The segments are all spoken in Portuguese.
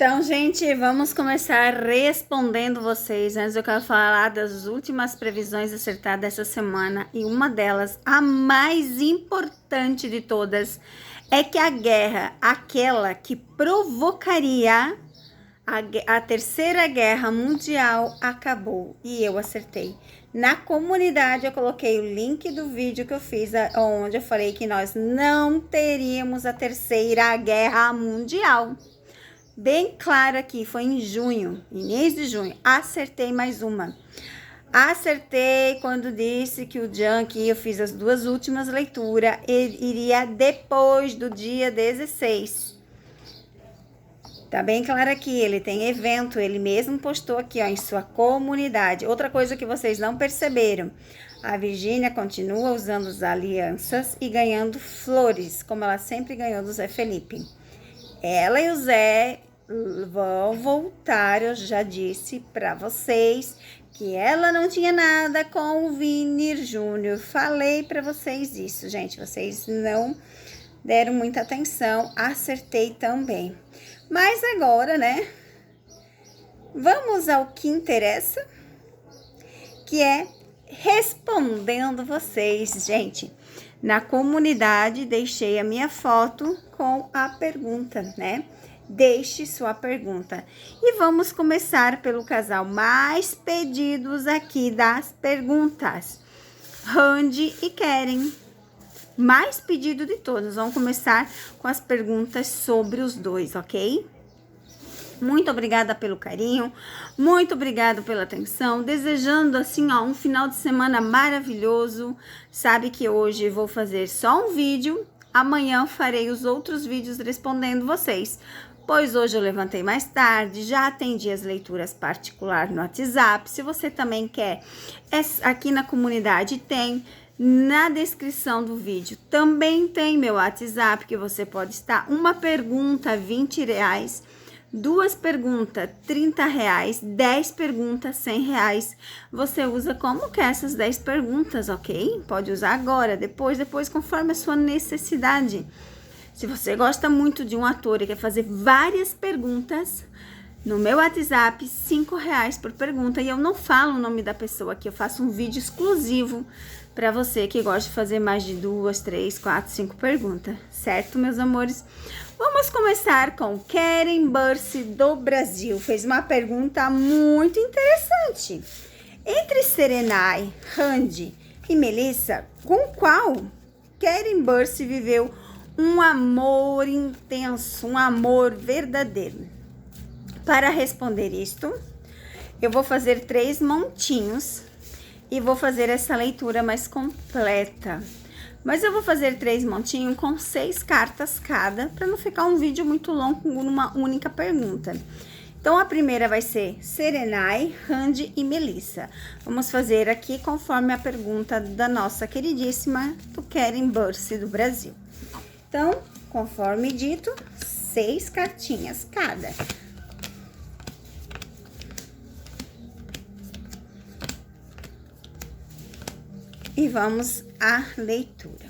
Então, gente, vamos começar respondendo vocês. Antes eu quero falar das últimas previsões acertadas essa semana. E uma delas, a mais importante de todas, é que a guerra, aquela que provocaria a terceira guerra mundial, acabou. E eu acertei. Na comunidade eu coloquei o link do vídeo que eu fiz, onde eu falei que nós não teríamos a terceira guerra mundial. Bem claro aqui, foi em junho, início de junho, acertei mais uma. Acertei quando disse que o Junk, eu fiz as duas últimas leituras, ele iria depois do dia 16. Tá bem claro aqui, ele tem evento, ele mesmo postou aqui, ó, em sua comunidade. Outra coisa que vocês não perceberam, a Virgínia continua usando as alianças e ganhando flores, como ela sempre ganhou do Zé Felipe. Ela e o Zé vão voltar, eu já disse para vocês que ela não tinha nada com o Vini Júnior. Falei para vocês isso, gente. Vocês não deram muita atenção. Acertei também. Mas agora, né? Vamos ao que interessa, que é respondendo vocês, gente. Na comunidade, deixei a minha foto com a pergunta, né? Deixe sua pergunta. E vamos começar pelo casal mais pedidos aqui das perguntas. Randy e Keren. Mais pedido de todos. Vamos começar com as perguntas sobre os dois, ok? Muito obrigada pelo carinho, muito obrigada pela atenção, desejando assim, ó, um final de semana maravilhoso. Sabe que hoje vou fazer só um vídeo, amanhã farei os outros vídeos respondendo vocês, pois hoje eu levantei mais tarde, já atendi as leituras particulares no WhatsApp. Se você também quer, aqui na comunidade tem, na descrição do vídeo também tem meu WhatsApp, que você pode estar uma pergunta, R$20, duas perguntas, R$30, 10 perguntas, R$100. Você usa como quer essas 10 perguntas, ok? Pode usar agora, depois, conforme a sua necessidade. Se você gosta muito de um ator e quer fazer várias perguntas, no meu WhatsApp, R$5 por pergunta. E eu não falo o nome da pessoa aqui, eu faço um vídeo exclusivo para você que gosta de fazer mais de 2, 3, 4, 5 perguntas. Certo, meus amores? Vamos começar com Keren Bursi do Brasil. Fez uma pergunta muito interessante. Entre Serenai, Randy e Melissa, com qual Keren Bursi viveu um amor intenso, um amor verdadeiro? Para responder isto, eu vou fazer 3 montinhos e vou fazer essa leitura mais completa. Mas eu vou fazer 3 montinhos com 6 cartas cada, para não ficar um vídeo muito longo com uma única pergunta. Então, a primeira vai ser Serenai, Randy e Melissa. Vamos fazer aqui conforme a pergunta da nossa queridíssima do Keren Bursi do Brasil. Então, conforme dito, 6 cartinhas cada. E vamos à leitura.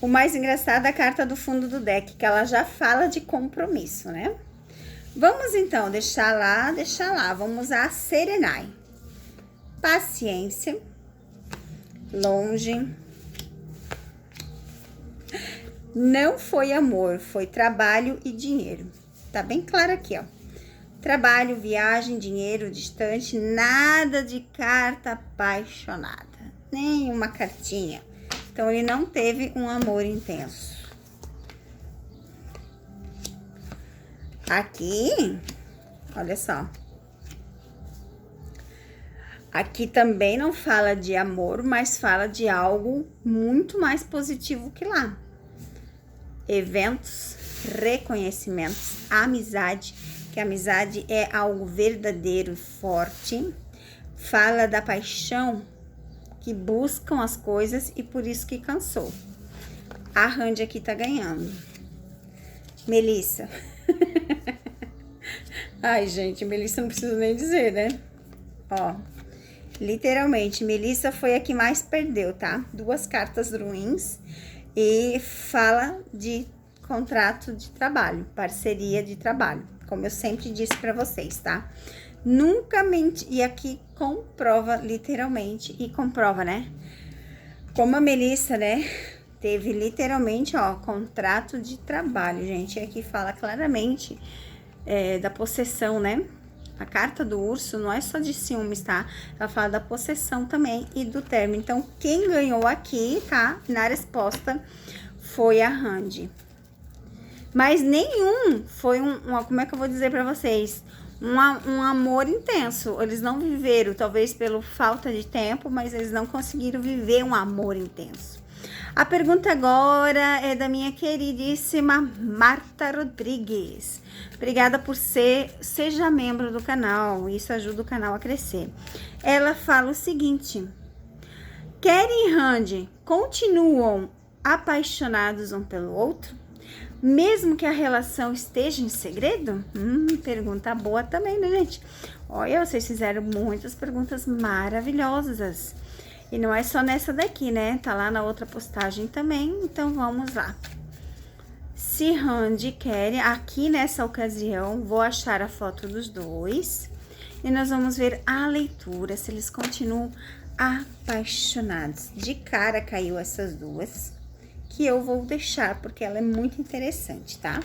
O mais engraçado é a carta do fundo do deck, que ela já fala de compromisso, né? Vamos então, deixar lá. Vamos a Serenai. Paciência. Longe. Não foi amor, foi trabalho e dinheiro. Tá bem claro aqui, ó. Trabalho, viagem, dinheiro, distante, nada de carta apaixonada. Nem uma cartinha. Então, ele não teve um amor intenso. Aqui, olha só. Aqui também não fala de amor, mas fala de algo muito mais positivo que lá. Eventos, reconhecimentos, amizade, que a amizade é algo verdadeiro e forte. Fala da paixão, que buscam as coisas e por isso que cansou. A Randy aqui tá ganhando. Melissa. Ai, gente, Melissa não precisa nem dizer, né? Ó, literalmente, Melissa foi a que mais perdeu, tá? 2 cartas ruins e fala de contrato de trabalho, parceria de trabalho. como eu sempre disse pra vocês, tá? Nunca mente, e aqui comprova literalmente, e comprova, né? Como a Melissa, né, teve literalmente, ó, contrato de trabalho, gente. E aqui fala claramente da possessão, né? A carta do urso não é só de ciúmes, tá? Ela fala da possessão também e do término. Então, quem ganhou aqui, tá? Na resposta foi a Randy. Mas nenhum foi como é que eu vou dizer pra vocês? Um amor intenso. Eles não viveram, talvez pela falta de tempo, mas eles não conseguiram viver um amor intenso. A pergunta agora é da minha queridíssima Marta Rodrigues. Obrigada por seja membro do canal, isso ajuda o canal a crescer. Ela fala o seguinte: Keren e Randy continuam apaixonados um pelo outro? Mesmo que a relação esteja em segredo? Pergunta boa também, né, gente? Olha, vocês fizeram muitas perguntas maravilhosas. E não é só nessa daqui, né? Tá lá na outra postagem também. Então, vamos lá. Se Randy quer, aqui nessa ocasião, vou achar a foto dos dois. E nós vamos ver a leitura, se eles continuam apaixonados. De cara caiu essas duas, que eu vou deixar, porque ela é muito interessante, tá?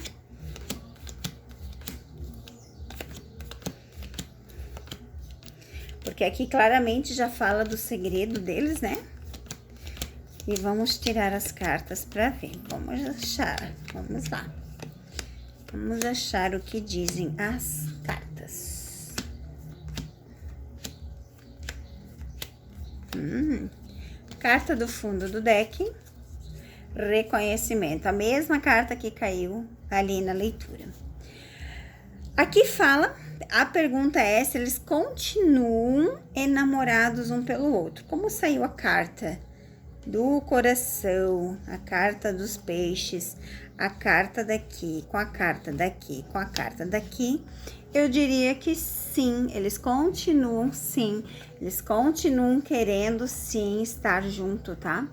Porque aqui claramente já fala do segredo deles, né? E vamos tirar as cartas para ver. Vamos achar, vamos lá. Vamos achar o que dizem as cartas. Carta do fundo do deck. Reconhecimento. A mesma carta que caiu ali na leitura. Aqui fala, a pergunta é se eles continuam enamorados um pelo outro. Como saiu a carta do coração, a carta dos peixes, a carta daqui, com a carta daqui, com a carta daqui, eu diria que sim, eles continuam querendo sim estar junto, tá?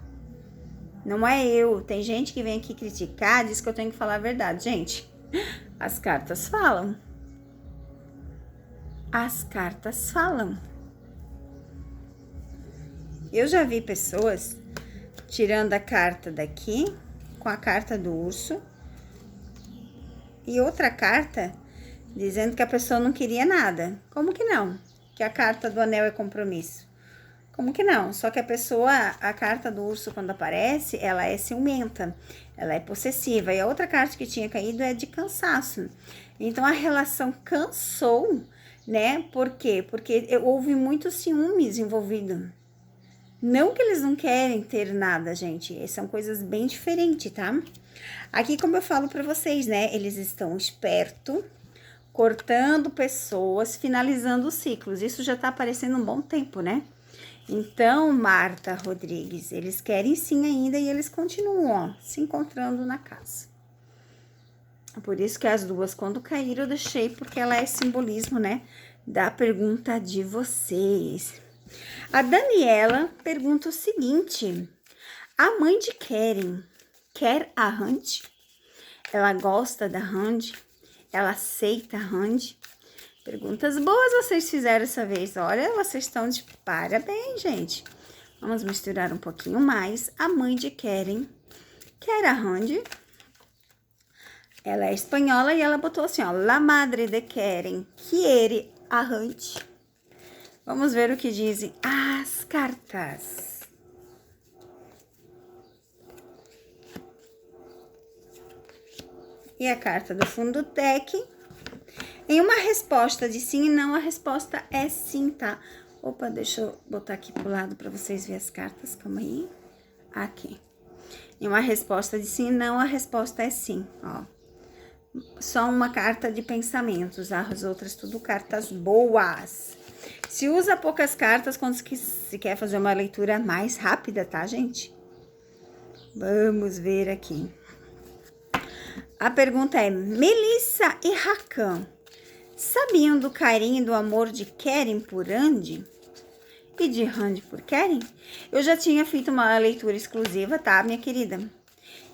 Não é eu, tem gente que vem aqui criticar, diz que eu tenho que falar a verdade. Gente, as cartas falam. As cartas falam. Eu já vi pessoas tirando a carta daqui com a carta do urso e outra carta dizendo que a pessoa não queria nada. Como que não? Que a carta do anel é compromisso. Como que não? Só que a pessoa, a carta do urso quando aparece, ela é ciumenta, ela é possessiva. E a outra carta que tinha caído é de cansaço. Então a relação cansou, né? Por quê? Porque houve muitos ciúmes envolvidos. Não que eles não querem ter nada, gente. São coisas bem diferentes, tá? Aqui, como eu falo pra vocês, né? Eles estão espertos, cortando pessoas, finalizando ciclos. Isso já tá aparecendo um bom tempo, né? Então, Marta Rodrigues, eles querem sim ainda e eles continuam, ó, se encontrando na casa. Por isso que as duas, quando caíram, eu deixei, porque ela é simbolismo, né, da pergunta de vocês. A Daniela pergunta o seguinte: a mãe de Keren quer a Randy? Ela gosta da Randy? Ela aceita a Randy? Perguntas boas vocês fizeram essa vez. Olha, vocês estão de parabéns, gente. Vamos misturar um pouquinho mais. A mãe de Keren quer a Randy. Ela é espanhola e ela botou assim, ó. La madre de Keren quiere a Randy. Vamos ver o que dizem as cartas. E a carta do fundo do deck. Em uma resposta de sim e não, a resposta é sim, tá? Opa, deixa eu botar aqui pro lado para vocês verem as cartas, calma aí. Aqui. Em uma resposta de sim e não, a resposta é sim, ó. Só uma carta de pensamentos, as outras tudo cartas boas. Se usa poucas cartas quando se quer fazer uma leitura mais rápida, tá, gente? Vamos ver aqui. A pergunta é: Melissa e Rakan sabiam do carinho e do amor de Keren por Randy? E de Randy por Keren? Eu já tinha feito uma leitura exclusiva, tá, minha querida?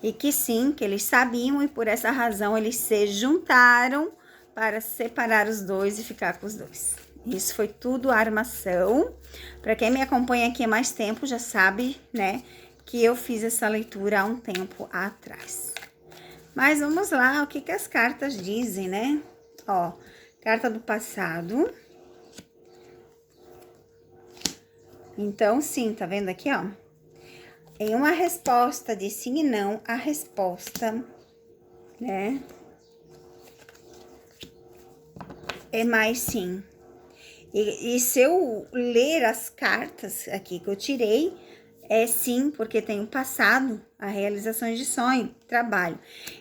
E que sim, que eles sabiam e por essa razão eles se juntaram para separar os dois e ficar com os dois. Isso foi tudo armação. Para quem me acompanha aqui há mais tempo já sabe, né, que eu fiz essa leitura há um tempo atrás. Mas vamos lá, o que que as cartas dizem, né? Ó, carta do passado. Então, sim, tá vendo aqui, ó? Em uma resposta de sim e não, a resposta, né, é mais sim. E se eu ler as cartas aqui que eu tirei, é sim, porque tem o passado, a realizações de sonho, trabalho.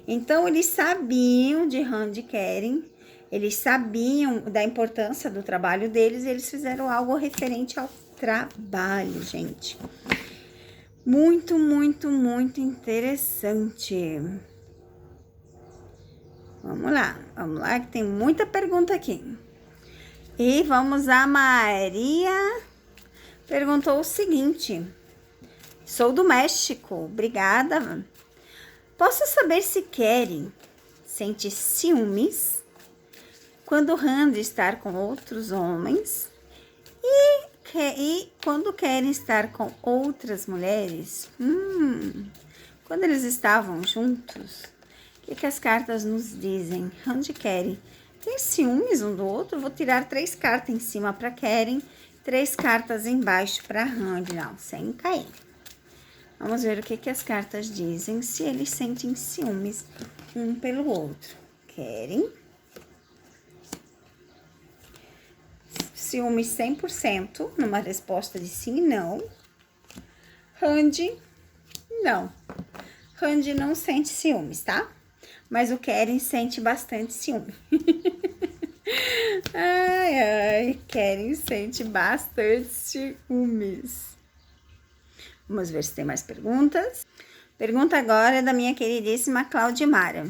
Então, eles sabiam de Randy Keren, eles sabiam da importância do trabalho deles e eles fizeram algo referente ao trabalho, gente. Muito, muito, muito interessante. Vamos lá, que tem muita pergunta aqui. E vamos a Maria. Perguntou o seguinte: sou do México, obrigada. Posso saber se Keren sente ciúmes quando Randy está com outros homens e quando querem estar com outras mulheres? Quando eles estavam juntos, o que as cartas nos dizem? Randy e Keren tem ciúmes um do outro? Vou tirar 3 cartas em cima para Keren, 3 cartas embaixo para Randy, não, sem cair. Vamos ver o que as cartas dizem, se eles sentem ciúmes um pelo outro. Keren, ciúmes 100%, numa resposta de sim e não. Randy, não. Randy não sente ciúmes, tá? Mas o Keren sente bastante ciúme. Ai, Keren sente bastante ciúmes. Vamos ver se tem mais perguntas. Pergunta agora da minha queridíssima Claudimara.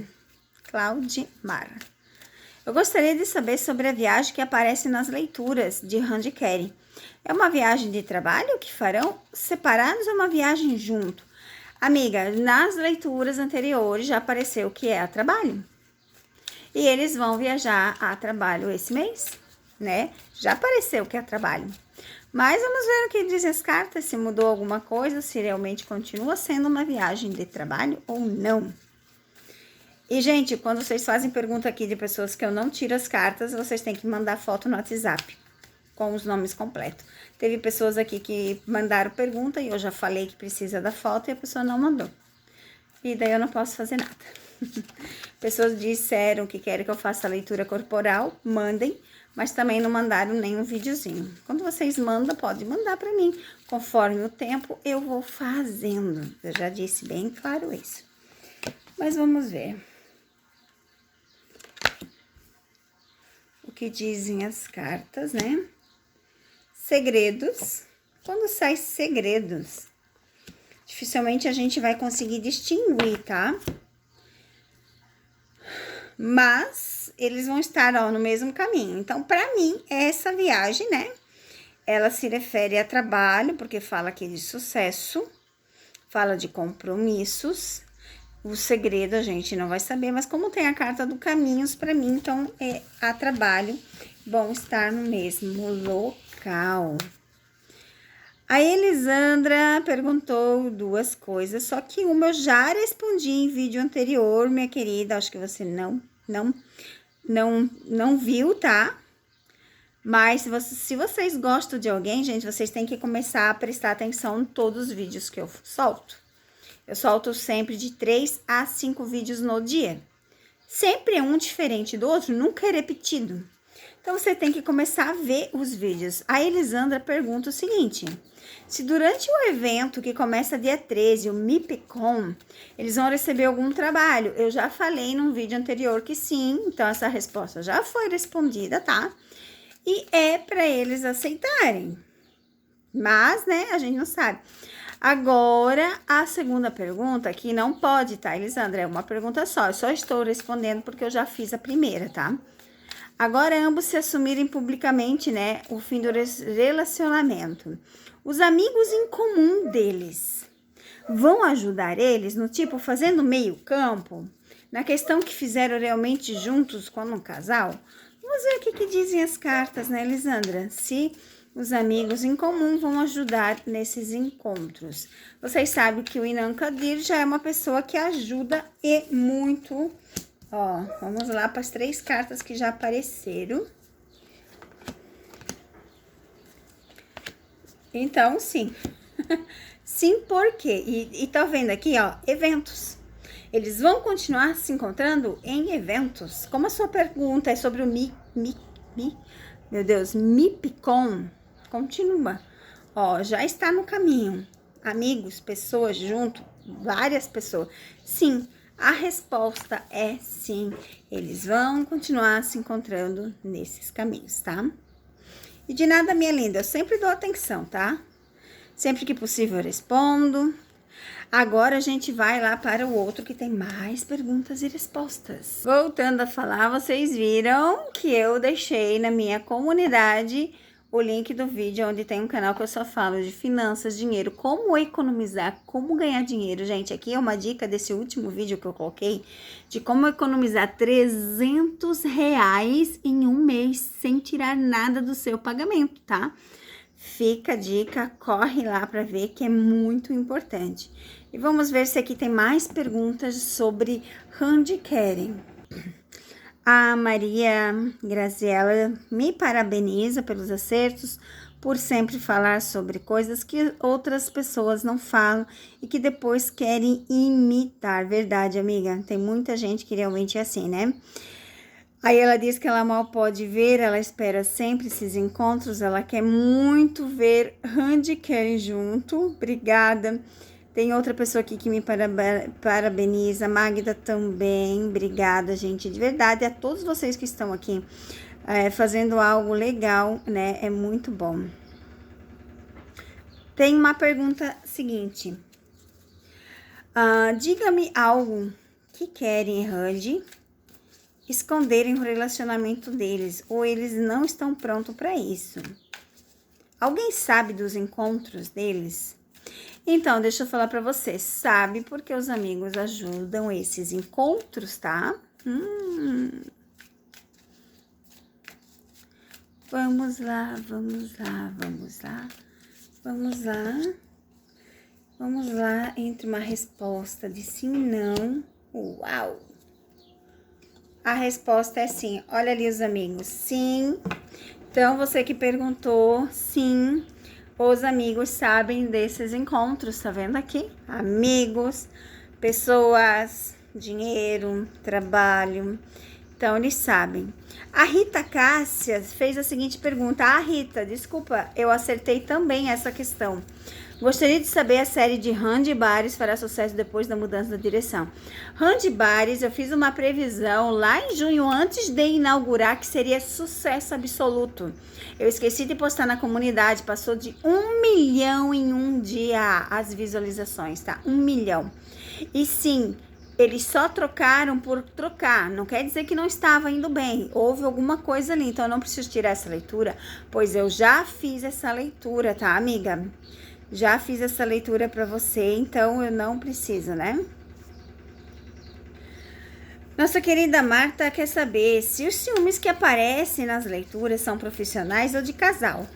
Claudimara. Eu gostaria de saber sobre a viagem que aparece nas leituras de Randy Keren. É uma viagem de trabalho que farão separados ou uma viagem junto? Amiga, nas leituras anteriores já apareceu que é a trabalho. E eles vão viajar a trabalho esse mês, né? Já apareceu que é a trabalho. Mas vamos ver o que dizem as cartas, se mudou alguma coisa, se realmente continua sendo uma viagem de trabalho ou não. E, gente, quando vocês fazem pergunta aqui de pessoas que eu não tiro as cartas, vocês têm que mandar foto no WhatsApp com os nomes completos. Teve pessoas aqui que mandaram pergunta e eu já falei que precisa da foto e a pessoa não mandou. E daí eu não posso fazer nada. Pessoas disseram que querem que eu faça a leitura corporal, mandem, mas também não mandaram nenhum videozinho. Quando vocês mandam, pode mandar para mim. Conforme o tempo, eu vou fazendo. Eu já disse bem claro isso. Mas vamos ver o que dizem as cartas, né? Segredos. Quando sai segredos, dificilmente a gente vai conseguir distinguir, tá? Mas eles vão estar, ó, no mesmo caminho. Então, para mim, essa viagem, né? Ela se refere a trabalho, porque fala aqui de sucesso, fala de compromissos. O segredo a gente não vai saber, mas como tem a carta do caminhos, para mim, então, é a trabalho, vão estar no mesmo local. A Elisandra perguntou 2 coisas, só que uma eu já respondi em vídeo anterior, minha querida, acho que você não viu, tá? Mas se vocês gostam de alguém, gente, vocês têm que começar a prestar atenção em todos os vídeos que eu solto. Eu solto sempre de 3 a 5 vídeos no dia. Sempre é um diferente do outro, nunca é repetido. Então, você tem que começar a ver os vídeos. A Elisandra pergunta o seguinte: se durante o evento que começa dia 13, o MIPCOM, eles vão receber algum trabalho? Eu já falei num vídeo anterior que sim, então essa resposta já foi respondida, tá? E é para eles aceitarem. Mas, né, a gente não sabe. Agora, a segunda pergunta, que não pode, tá, Elisandra? É uma pergunta só. Eu só estou respondendo porque eu já fiz a primeira, tá? Agora, ambos se assumirem publicamente, né, o fim do relacionamento. Os amigos em comum deles vão ajudar eles, no tipo, fazendo meio campo? na questão que fizeram realmente juntos como um casal? Vamos ver o que dizem as cartas, né, Lisandra? Se os amigos em comum vão ajudar nesses encontros. Vocês sabem que o Inan Kadir já é uma pessoa que ajuda e muito. Ó, vamos lá para as 3 cartas que já apareceram. Então, sim. Sim, por quê? E tá vendo aqui, ó, eventos. Eles vão continuar se encontrando em eventos. Como a sua pergunta é sobre o meu Deus, MIPCOM, continua. Ó, já está no caminho. Amigos, pessoas junto, várias pessoas. Sim, a resposta é sim. Eles vão continuar se encontrando nesses caminhos, tá? E de nada, minha linda, eu sempre dou atenção, tá? Sempre que possível eu respondo. Agora a gente vai lá para o outro que tem mais perguntas e respostas. Voltando a falar, vocês viram que eu deixei na minha comunidade o link do vídeo onde tem um canal que eu só falo de finanças, dinheiro, como economizar, como ganhar dinheiro. Gente, aqui é uma dica desse último vídeo que eu coloquei de como economizar R$300 em um mês sem tirar nada do seu pagamento, tá? Fica a dica, corre lá para ver que é muito importante. E vamos ver se aqui tem mais perguntas sobre handicaping. A Maria Graziella me parabeniza pelos acertos, por sempre falar sobre coisas que outras pessoas não falam e que depois querem imitar. Verdade, amiga? Tem muita gente que realmente é assim, né? Aí ela diz que ela mal pode ver, ela espera sempre esses encontros, ela quer muito ver handicap junto. Obrigada. Tem outra pessoa aqui que me parabeniza, Magda também. Obrigada, gente, de verdade. A todos vocês que estão aqui fazendo algo legal, né? É muito bom. Tem uma pergunta seguinte. Diga-me algo que querem Randy esconderem o relacionamento deles, ou eles não estão prontos para isso. Alguém sabe dos encontros deles? Então, deixa eu falar para você, sabe porque os amigos ajudam esses encontros, tá? Vamos lá, vamos lá, vamos lá, vamos lá. Vamos lá, entre uma resposta de sim e não. Uau! A resposta é sim. Olha ali os amigos, sim. Então, você que perguntou, sim. Os amigos sabem desses encontros, tá vendo aqui? Amigos, pessoas, dinheiro, trabalho. Então, eles sabem. A Rita Cássia fez a seguinte pergunta. Rita, desculpa, eu acertei também essa questão. Gostaria de saber a série de Randy Bares fará sucesso depois da mudança da direção. Randy Bares, eu fiz uma previsão lá em junho, antes de inaugurar, que seria sucesso absoluto. Eu esqueci de postar na comunidade, passou de 1 milhão em um dia as visualizações, tá? 1 milhão. E sim, eles só trocaram por trocar, não quer dizer que não estava indo bem, houve alguma coisa ali, então eu não preciso tirar essa leitura, pois eu já fiz essa leitura, tá, amiga? Já fiz essa leitura para você, então eu não preciso, né? Nossa querida Marta quer saber se os ciúmes que aparecem nas leituras são profissionais ou de casal.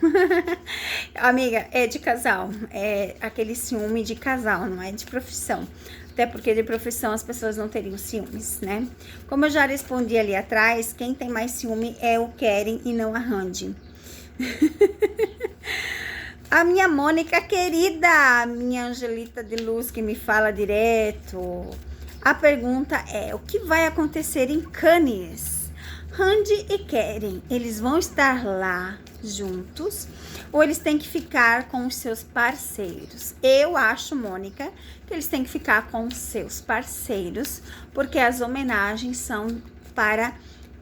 Amiga, é de casal. É aquele ciúme de casal, não é de profissão. Até porque de profissão as pessoas não teriam ciúmes, né? Como eu já respondi ali atrás, quem tem mais ciúme é o Keren e não a Randy. A minha Mônica querida, minha Angelita de Luz que me fala direto. A pergunta é, o que vai acontecer em Cannes? Randy e Keren, eles vão estar lá juntos ou eles têm que ficar com os seus parceiros? Eu acho, Mônica, que eles têm que ficar com os seus parceiros, porque as homenagens são para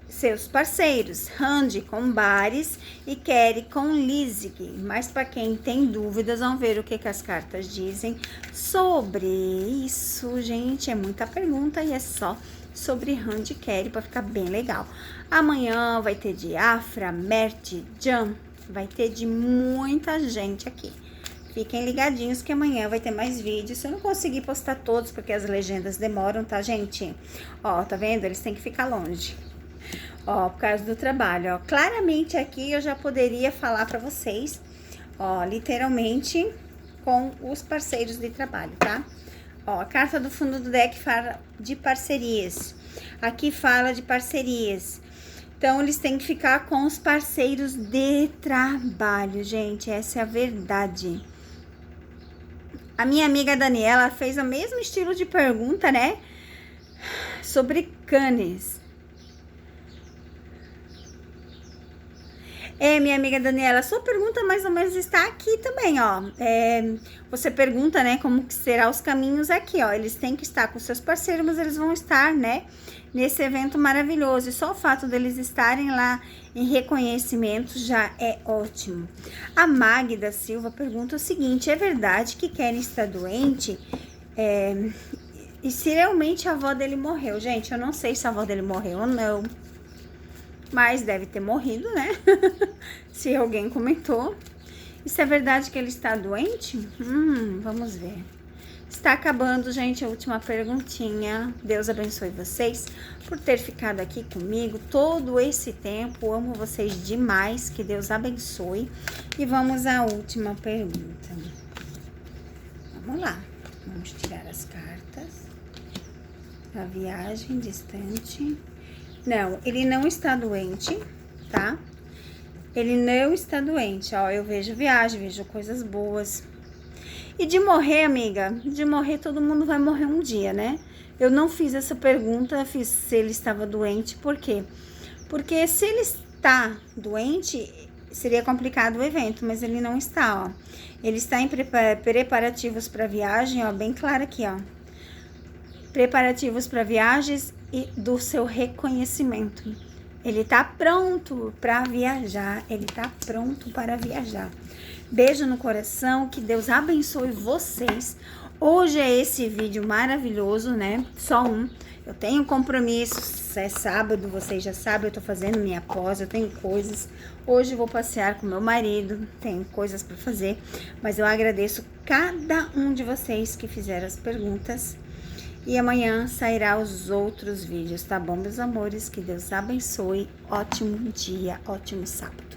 seus parceiros, Randy com Bares e Keren com Lizig. Mas para quem tem dúvidas, vamos ver o que as cartas dizem sobre isso, gente. É muita pergunta e é só sobre Randy e Keren para ficar bem legal. Amanhã vai ter de Afra, Mert, Jan, vai ter de muita gente aqui. fiquem ligadinhos que amanhã vai ter mais vídeos. Eu não consegui postar todos porque as legendas demoram, tá, gente? Ó, tá vendo? Eles têm que ficar longe. Ó, por causa do trabalho, ó. Claramente aqui eu já poderia falar pra vocês, ó, literalmente com os parceiros de trabalho, tá? Ó, a carta do fundo do deck fala de parcerias. Aqui fala de parcerias. Então, eles têm que ficar com os parceiros de trabalho, gente. Essa é a verdade. A minha amiga Daniela fez o mesmo estilo de pergunta, né? Sobre canes. Minha amiga Daniela, sua pergunta mais ou menos está aqui também, ó. Você pergunta, né, como que será os caminhos aqui, ó. Eles têm que estar com seus parceiros, mas eles vão estar, né, nesse evento maravilhoso. E só o fato deles estarem lá em reconhecimento já é ótimo. A Magda Silva pergunta o seguinte: é verdade que Kenny está doente? E se realmente a avó dele morreu? Gente, eu não sei se a avó dele morreu ou não. Mas deve ter morrido, né? Se alguém comentou. Isso é verdade que ele está doente? Vamos ver. Está acabando, gente, a última perguntinha. Deus abençoe vocês por ter ficado aqui comigo todo esse tempo. Amo vocês demais. Que Deus abençoe. E vamos à última pergunta. Vamos lá. Vamos tirar as cartas. A viagem distante. Não, ele não está doente, tá? Ele não está doente, ó. Eu vejo viagem, vejo coisas boas. E de morrer, amiga, de morrer, todo mundo vai morrer um dia, né? Eu não fiz essa pergunta, fiz se ele estava doente, por quê? Porque se ele está doente, seria complicado o evento, mas ele não está, ó. Ele está em preparativos para viagem, ó, bem claro aqui, ó. Preparativos para viagens e do seu reconhecimento. Ele tá pronto para viajar, ele tá pronto para viajar. Beijo no coração, que Deus abençoe vocês. Hoje é esse vídeo maravilhoso, né? Só um. Eu tenho compromissos, é sábado, vocês já sabem, eu tô fazendo minha pós, eu tenho coisas. Hoje eu vou passear com meu marido, tenho coisas para fazer, mas eu agradeço cada um de vocês que fizeram as perguntas. E amanhã sairá os outros vídeos, tá bom, meus amores? Que Deus abençoe. Ótimo dia, ótimo sábado.